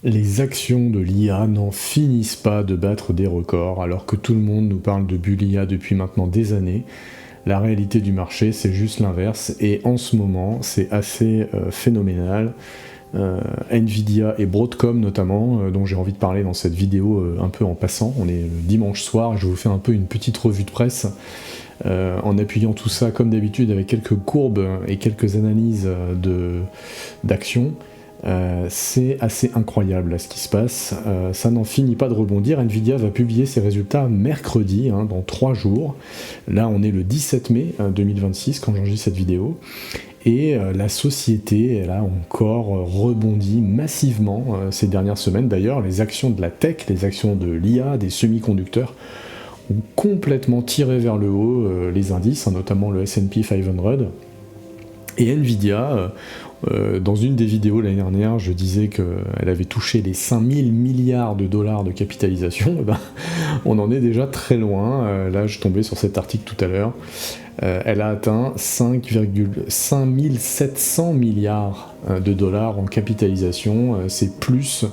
Les actions de l'IA n'en finissent pas de battre des records, alors que tout le monde nous parle de bulle IA depuis maintenant des années. La réalité du marché, c'est juste l'inverse, et en ce moment, c'est assez phénoménal. Nvidia et Broadcom notamment, dont j'ai envie de parler dans cette vidéo un peu en passant. On est le dimanche soir, et je vous fais un peu une petite revue de presse, en appuyant tout ça comme d'habitude avec quelques courbes et quelques analyses d'actions. C'est assez incroyable là, ce qui se passe, ça n'en finit pas de rebondir. Nvidia va publier ses résultats mercredi, dans 3 jours. Là on est le 17 mai 2026 quand j'enregistre cette vidéo, et la société elle a encore rebondi massivement ces dernières semaines. D'ailleurs les actions de la tech, les actions de l'IA, des semi-conducteurs ont complètement tiré vers le haut les indices, notamment le S&P 500. Et Nvidia, dans une des vidéos l'année dernière, je disais qu'elle avait touché les 5000 milliards de dollars de capitalisation. On en est déjà très loin. Là, je tombais sur cet article tout à l'heure. Elle a atteint 5700 milliards de dollars en capitalisation. C'est plus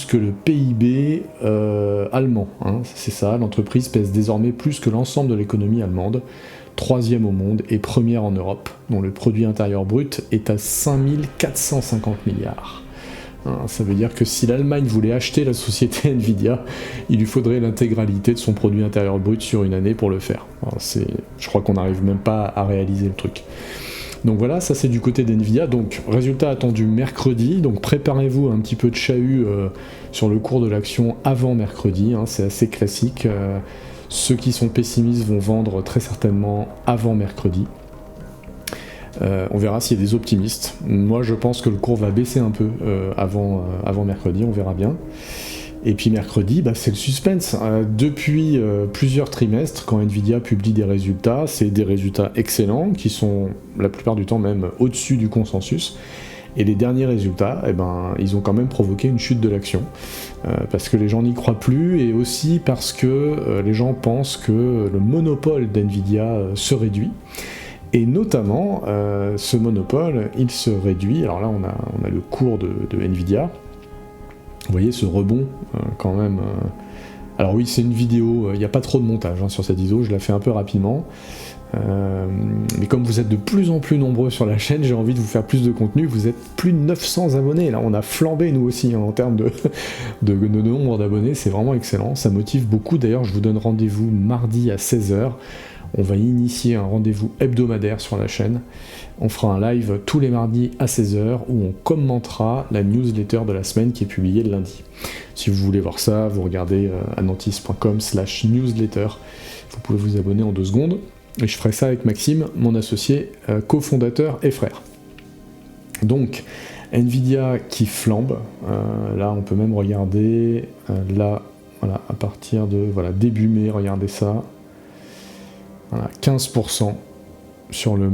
que le PIB allemand. C'est ça, l'entreprise pèse désormais plus que l'ensemble de l'économie allemande. 3e au monde et première en Europe, dont le produit intérieur brut est à 5450 milliards. Ça veut dire que si l'Allemagne voulait acheter la société Nvidia, il lui faudrait l'intégralité de son produit intérieur brut sur une année pour le faire. Je crois qu'on n'arrive même pas à réaliser le truc. Donc voilà, ça c'est du côté d'Nvidia. Donc résultat attendu mercredi, donc préparez-vous à un petit peu de chahut sur le cours de l'action avant mercredi, c'est assez classique. Ceux qui sont pessimistes vont vendre très certainement avant mercredi. On verra s'il y a des optimistes. Moi je pense que le cours va baisser un peu avant mercredi, on verra bien. Et puis mercredi, c'est le suspense. Depuis plusieurs trimestres, quand Nvidia publie des résultats, c'est des résultats excellents, qui sont la plupart du temps même au-dessus du consensus. Et les derniers résultats, ils ont quand même provoqué une chute de l'action, parce que les gens n'y croient plus, et aussi parce que les gens pensent que le monopole d'Nvidia se réduit. Et notamment, ce monopole, il se réduit. Alors là, on a le cours de Nvidia. Vous voyez ce rebond, quand même. Alors oui, c'est une vidéo, il n'y a pas trop de montage sur cette vidéo, je la fais un peu rapidement. Mais comme vous êtes de plus en plus nombreux sur la chaîne, j'ai envie de vous faire plus de contenu. Vous êtes plus de 900 abonnés, là on a flambé nous aussi en termes de nombre d'abonnés, c'est vraiment excellent, ça motive beaucoup. D'ailleurs je vous donne rendez-vous mardi à 16h, on va initier un rendez-vous hebdomadaire sur la chaîne. On fera un live tous les mardis à 16h où on commentera la newsletter de la semaine qui est publiée le lundi. Si vous voulez voir ça, vous regardez anantis.com/newsletter, vous pouvez vous abonner en 2 secondes. Et je ferai ça avec Maxime, mon associé, cofondateur et frère. Donc, Nvidia qui flambe. Là, on peut même regarder, là, voilà, à partir de début mai, regardez ça. Voilà, 15% sur le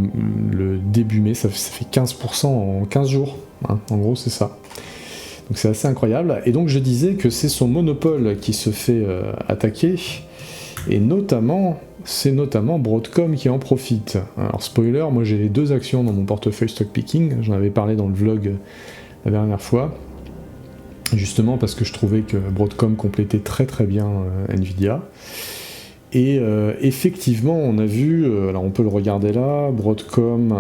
début mai, ça fait 15% en 15 jours. En gros, c'est ça. Donc c'est assez incroyable. Et donc je disais que c'est son monopole qui se fait attaquer. Et c'est notamment Broadcom qui en profite. Alors spoiler, moi j'ai les 2 actions dans mon portefeuille stock picking, j'en avais parlé dans le vlog la dernière fois, justement parce que je trouvais que Broadcom complétait très très bien Nvidia. Et effectivement, on a vu, alors on peut le regarder là, Broadcom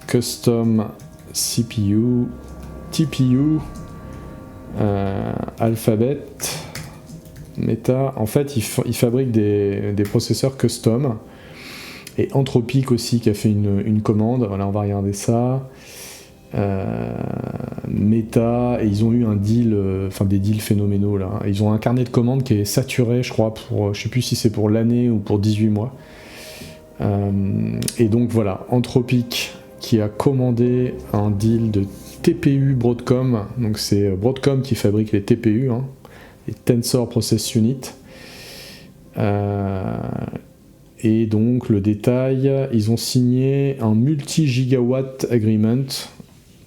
Custom CPU, TPU, Alphabet, Meta, en fait ils fabriquent des processeurs custom, et Anthropic aussi qui a fait une commande, voilà, on va regarder ça. Meta, et ils ont eu un deal, des deals phénoménaux là. Ils ont un carnet de commandes qui est saturé, je crois, pour, je sais plus si c'est pour l'année ou pour 18 mois. Et donc voilà, Anthropic qui a commandé un deal de TPU Broadcom, donc c'est Broadcom qui fabrique les TPU, les Tensor Process Unit. Et donc le détail, ils ont signé un multi-gigawatt agreement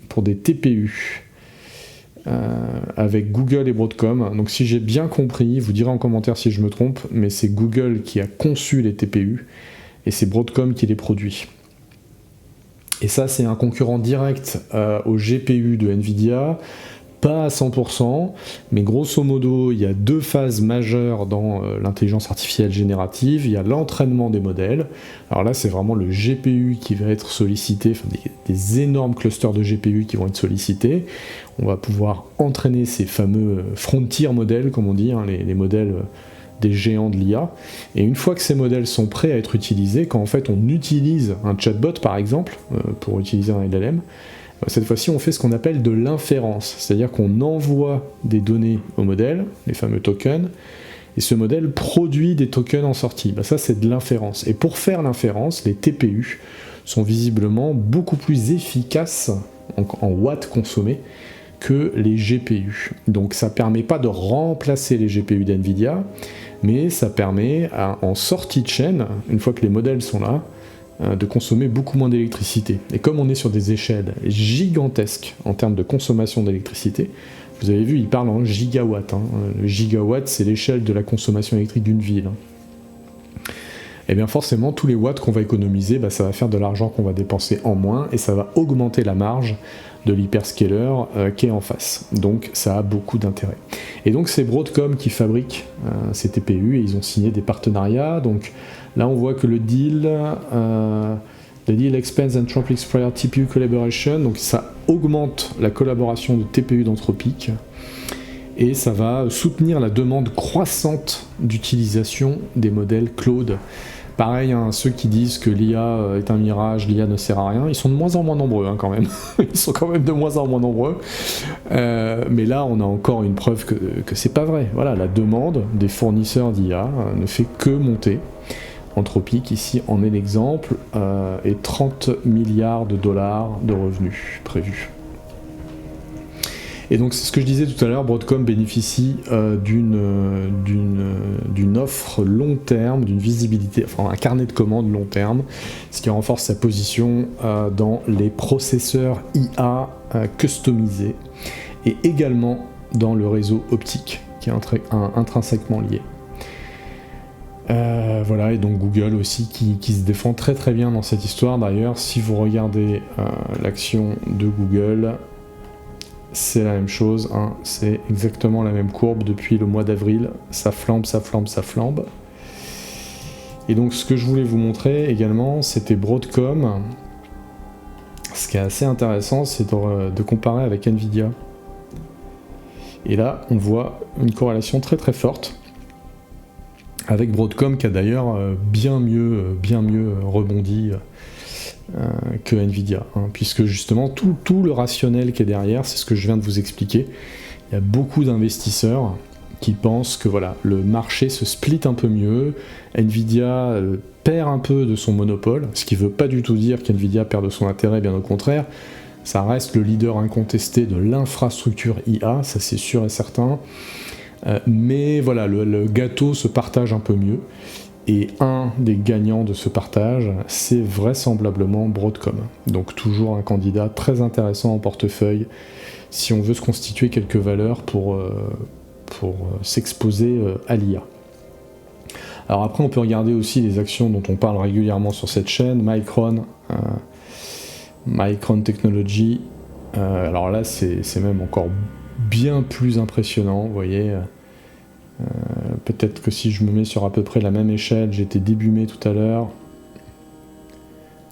pour des TPU avec Google et Broadcom. Donc si j'ai bien compris, vous direz en commentaire si je me trompe, mais c'est Google qui a conçu les TPU et c'est Broadcom qui les produit. Et ça, c'est un concurrent direct au GPU de NVIDIA, pas à 100%, mais grosso modo, il y a deux phases majeures dans l'intelligence artificielle générative. Il y a l'entraînement des modèles. Alors là, c'est vraiment le GPU qui va être sollicité, enfin des énormes clusters de GPU qui vont être sollicités. On va pouvoir entraîner ces fameux frontier modèles, comme on dit, hein, les modèles des géants de l'IA. Et une fois que ces modèles sont prêts à être utilisés, quand en fait on utilise un chatbot par exemple, pour utiliser un LLM, cette fois-ci on fait ce qu'on appelle de l'inférence, c'est-à-dire qu'on envoie des données au modèle, les fameux tokens, et ce modèle produit des tokens en sortie. Ça c'est de l'inférence. Et pour faire l'inférence, les TPU sont visiblement beaucoup plus efficaces en watts consommés que les GPU. Donc ça permet pas de remplacer les GPU d'NVIDIA, mais ça permet en sortie de chaîne, une fois que les modèles sont là, de consommer beaucoup moins d'électricité. Et comme on est sur des échelles gigantesques en termes de consommation d'électricité, vous avez vu, il parle en gigawatts. Hein. Le gigawatt, c'est l'échelle de la consommation électrique d'une ville. Et bien forcément, tous les watts qu'on va économiser, ça va faire de l'argent qu'on va dépenser en moins, et ça va augmenter la marge de l'hyperscaler qui est en face. Donc ça a beaucoup d'intérêt. Et donc c'est Broadcom qui fabrique ces TPU, et ils ont signé des partenariats. Donc là on voit que le deal expands Anthropic's prior TPU collaboration, donc ça augmente la collaboration de TPU d'Anthropic, et ça va soutenir la demande croissante d'utilisation des modèles Claude. Pareil, hein, ceux qui disent que l'IA est un mirage, l'IA ne sert à rien, ils sont de moins en moins nombreux quand même. Ils sont quand même de moins en moins nombreux. Mais là, on a encore une preuve que c'est pas vrai. Voilà, la demande des fournisseurs d'IA ne fait que monter. Anthropic, ici, en est l'exemple, et 30 milliards de dollars de revenus prévus. Et donc c'est ce que je disais tout à l'heure, Broadcom bénéficie d'une offre long terme, d'une visibilité, enfin un carnet de commandes long terme, ce qui renforce sa position dans les processeurs IA customisés, et également dans le réseau optique, qui est intrinsèquement lié. Voilà, et donc Google aussi qui se défend très très bien dans cette histoire. D'ailleurs, si vous regardez l'action de Google, c'est la même chose, hein. C'est exactement la même courbe depuis le mois d'avril, ça flambe, ça flambe, ça flambe. Et donc ce que je voulais vous montrer également, c'était Broadcom. Ce qui est assez intéressant, c'est de comparer avec NVIDIA. Et là, on voit une corrélation très très forte, avec Broadcom qui a d'ailleurs bien mieux rebondi que NVIDIA, hein, puisque justement tout le rationnel qui est derrière, c'est ce que je viens de vous expliquer. Il y a beaucoup d'investisseurs qui pensent que voilà, le marché se split un peu mieux, NVIDIA perd un peu de son monopole, ce qui ne veut pas du tout dire qu'NVIDIA perd de son intérêt, bien au contraire, ça reste le leader incontesté de l'infrastructure IA, ça c'est sûr et certain, mais voilà, le gâteau se partage un peu mieux. Et un des gagnants de ce partage, c'est vraisemblablement Broadcom. Donc toujours un candidat très intéressant en portefeuille, si on veut se constituer quelques valeurs pour s'exposer à l'IA. Alors après, on peut regarder aussi les actions dont on parle régulièrement sur cette chaîne, Micron Technology. Alors là, c'est même encore bien plus impressionnant, vous voyez. Peut-être que si je me mets sur à peu près la même échelle, j'étais début mai tout à l'heure.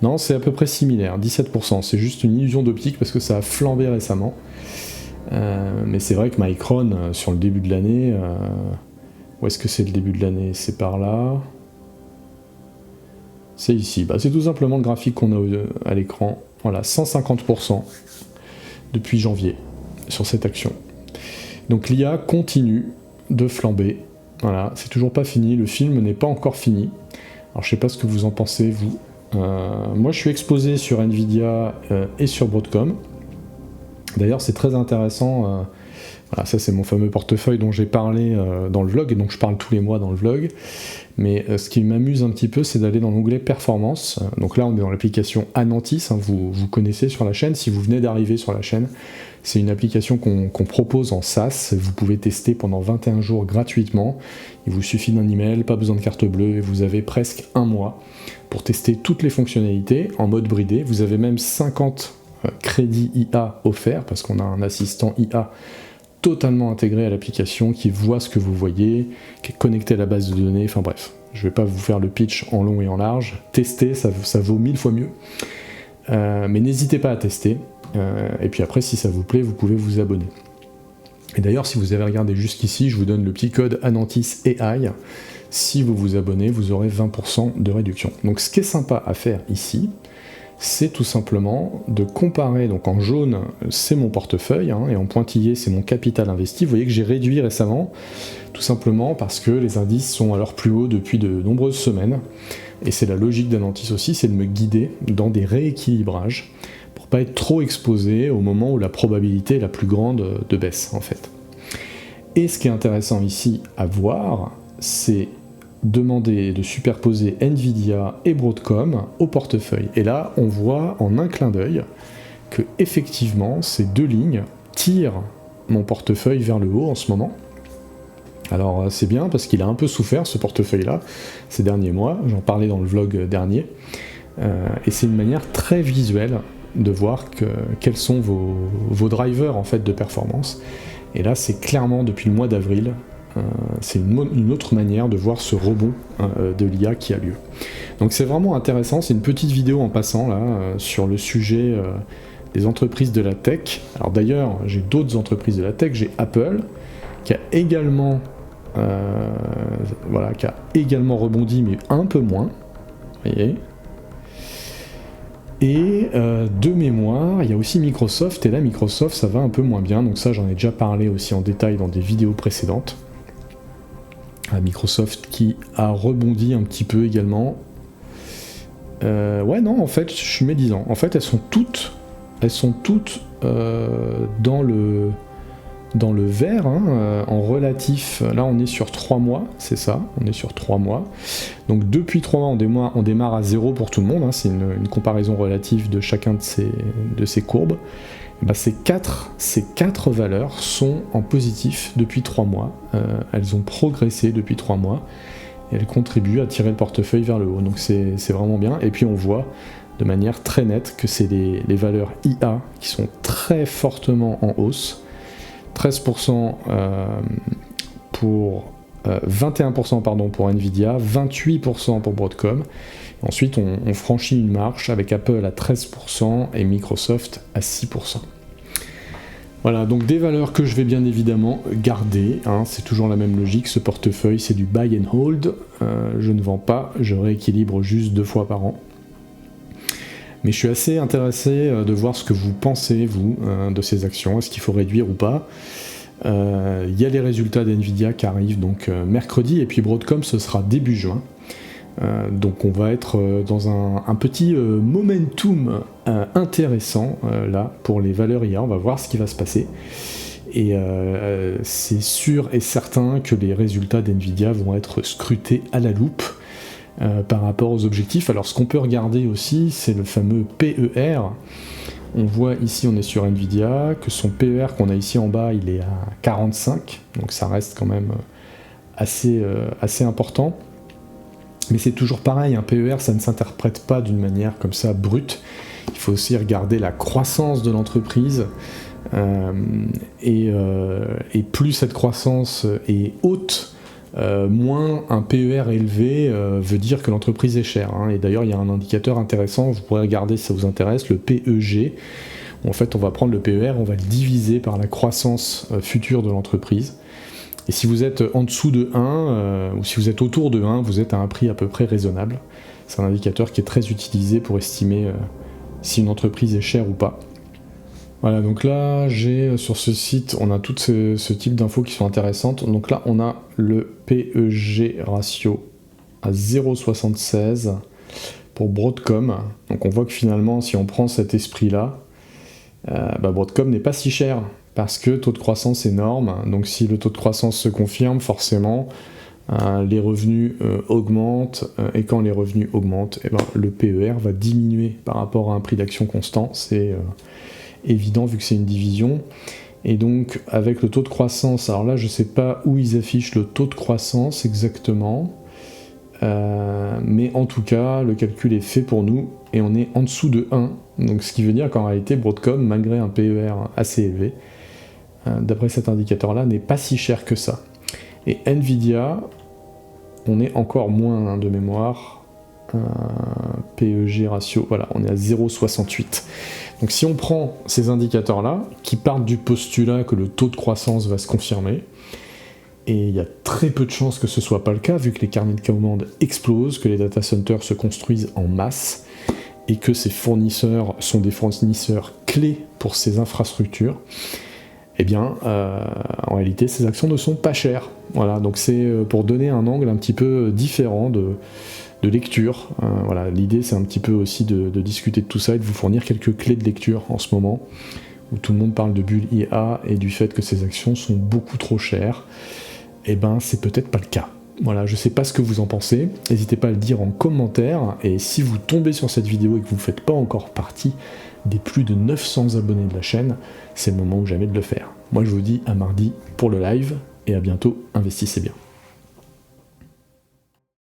Non, c'est à peu près similaire, 17%. C'est juste une illusion d'optique parce que ça a flambé récemment. Mais c'est vrai que Micron, sur le début de l'année... où est-ce que c'est le début de l'année? C'est par là. C'est ici. C'est tout simplement le graphique qu'on a à l'écran. Voilà, 150% depuis janvier sur cette action. Donc l'IA continue de flamber. Voilà, c'est toujours pas fini, le film n'est pas encore fini. Alors je sais pas ce que vous en pensez, vous. Moi je suis exposé sur NVIDIA et sur Broadcom. D'ailleurs c'est très intéressant, Voilà, ça c'est mon fameux portefeuille dont j'ai parlé dans le vlog, et donc je parle tous les mois dans le vlog. Mais ce qui m'amuse un petit peu, c'est d'aller dans l'onglet Performance. Donc là, on est dans l'application Anantis, hein, vous connaissez sur la chaîne. Si vous venez d'arriver sur la chaîne, c'est une application qu'on propose en SaaS. Vous pouvez tester pendant 21 jours gratuitement. Il vous suffit d'un email, pas besoin de carte bleue, et vous avez presque un mois pour tester toutes les fonctionnalités en mode bridé. Vous avez même 50 crédits IA offerts, parce qu'on a un assistant IA totalement intégré à l'application, qui voit ce que vous voyez, qui est connecté à la base de données, enfin bref, je ne vais pas vous faire le pitch en long et en large, testez, ça vaut 1000 fois mieux, mais n'hésitez pas à tester, et puis après si ça vous plaît, vous pouvez vous abonner. Et d'ailleurs, si vous avez regardé jusqu'ici, je vous donne le petit code Anantis AI, si vous vous abonnez, vous aurez 20% de réduction. Donc ce qui est sympa à faire ici, c'est tout simplement de comparer, donc en jaune c'est mon portefeuille, hein, et en pointillé c'est mon capital investi. Vous voyez que j'ai réduit récemment, tout simplement parce que les indices sont à leur plus haut depuis de nombreuses semaines, et c'est la logique d'Anantis aussi, c'est de me guider dans des rééquilibrages, pour pas être trop exposé au moment où la probabilité est la plus grande de baisse en fait. Et ce qui est intéressant ici à voir, c'est demander de superposer Nvidia et Broadcom au portefeuille. Et là, on voit en un clin d'œil que effectivement ces deux lignes tirent mon portefeuille vers le haut en ce moment. Alors c'est bien parce qu'il a un peu souffert ce portefeuille-là ces derniers mois, j'en parlais dans le vlog dernier, et c'est une manière très visuelle de voir quels sont vos drivers en fait de performance. Et là, c'est clairement depuis le mois d'avril. C'est une autre manière de voir ce rebond de l'IA qui a lieu. Donc c'est vraiment intéressant, c'est une petite vidéo en passant là sur le sujet des entreprises de la tech. Alors d'ailleurs, j'ai d'autres entreprises de la tech, j'ai Apple qui a également rebondi, mais un peu moins. Vous voyez. Et de mémoire, il y a aussi Microsoft, et là Microsoft ça va un peu moins bien, donc ça j'en ai déjà parlé aussi en détail dans des vidéos précédentes. Microsoft qui a rebondi un petit peu également. Ouais non, en fait je suis médisant. En fait elles sont toutes dans le vert, hein, en relatif. Là on est sur 3 mois, c'est ça, on est sur 3 mois. Donc depuis 3 mois on démarre à 0 pour tout le monde, hein, c'est une comparaison relative de chacun de ces courbes. Et ben ces quatre valeurs sont en positif depuis 3 mois, elles ont progressé depuis 3 mois, et elles contribuent à tirer le portefeuille vers le haut, donc c'est vraiment bien. Et puis on voit de manière très nette que c'est les valeurs IA qui sont très fortement en hausse, 13% pour 21% pardon, pour Nvidia, 28% pour Broadcom. Ensuite, on franchit une marche avec Apple à 13% et Microsoft à 6%. Voilà, donc des valeurs que je vais bien évidemment garder, hein, c'est toujours la même logique, ce portefeuille c'est du buy and hold, je ne vends pas, je rééquilibre juste 2 fois par an. Mais je suis assez intéressé de voir ce que vous pensez, vous, de ces actions, est-ce qu'il faut réduire ou pas. Il y a les résultats d'Nvidia qui arrivent donc mercredi, et puis Broadcom ce sera début juin. Donc on va être dans un petit momentum intéressant là pour les valeurs IA, on va voir ce qui va se passer. Et c'est sûr et certain que les résultats d'Nvidia vont être scrutés à la loupe par rapport aux objectifs. Alors ce qu'on peut regarder aussi, c'est le fameux PER. On voit ici, on est sur Nvidia, que son PER qu'on a ici en bas, il est à 45, donc ça reste quand même assez important. Mais c'est toujours pareil, un PER, ça ne s'interprète pas d'une manière comme ça brute. Il faut aussi regarder la croissance de l'entreprise, et plus cette croissance est haute, moins un PER élevé veut dire que l'entreprise est chère, hein. Et d'ailleurs, il y a un indicateur intéressant, vous pourrez regarder si ça vous intéresse, le PEG. En fait, on va prendre le PER, on va le diviser par la croissance future de l'entreprise. Et si vous êtes en dessous de 1, ou si vous êtes autour de 1, vous êtes à un prix à peu près raisonnable. C'est un indicateur qui est très utilisé pour estimer si une entreprise est chère ou pas. Voilà, donc là, j'ai sur ce site, on a tout ce type d'infos qui sont intéressantes. Donc là, on a le PEG ratio à 0,76 pour Broadcom. Donc on voit que finalement, si on prend cet esprit-là, Broadcom n'est pas si cher parce que taux de croissance énorme, donc si le taux de croissance se confirme, forcément, les revenus augmentent, et quand les revenus augmentent, eh ben, le PER va diminuer par rapport à un prix d'action constant, c'est évident vu que c'est une division. Et donc avec le taux de croissance, alors là je sais pas où ils affichent le taux de croissance exactement, mais en tout cas le calcul est fait pour nous et on est en dessous de 1, donc ce qui veut dire qu'en réalité Broadcom, malgré un PER assez élevé, d'après cet indicateur là, n'est pas si cher que ça. Et Nvidia, on est encore moins de mémoire, PEG ratio, voilà, on est à 0,68. Donc si on prend ces indicateurs-là, qui partent du postulat que le taux de croissance va se confirmer, et il y a très peu de chances que ce soit pas le cas, vu que les carnets de commandes explosent, que les data centers se construisent en masse, et que ces fournisseurs sont des fournisseurs clés pour ces infrastructures, eh bien, en réalité, ces actions ne sont pas chères. Voilà, donc c'est pour donner un angle un petit peu différent de lecture. Voilà, l'idée, c'est un petit peu aussi de discuter de tout ça et de vous fournir quelques clés de lecture en ce moment, où tout le monde parle de bulle IA et du fait que ces actions sont beaucoup trop chères. Eh ben, c'est peut-être pas le cas. Voilà, je sais pas ce que vous en pensez, n'hésitez pas à le dire en commentaire, et si vous tombez sur cette vidéo et que vous ne faites pas encore partie des plus de 900 abonnés de la chaîne, c'est le moment ou jamais de le faire. Moi je vous dis à mardi pour le live, et à bientôt, investissez bien.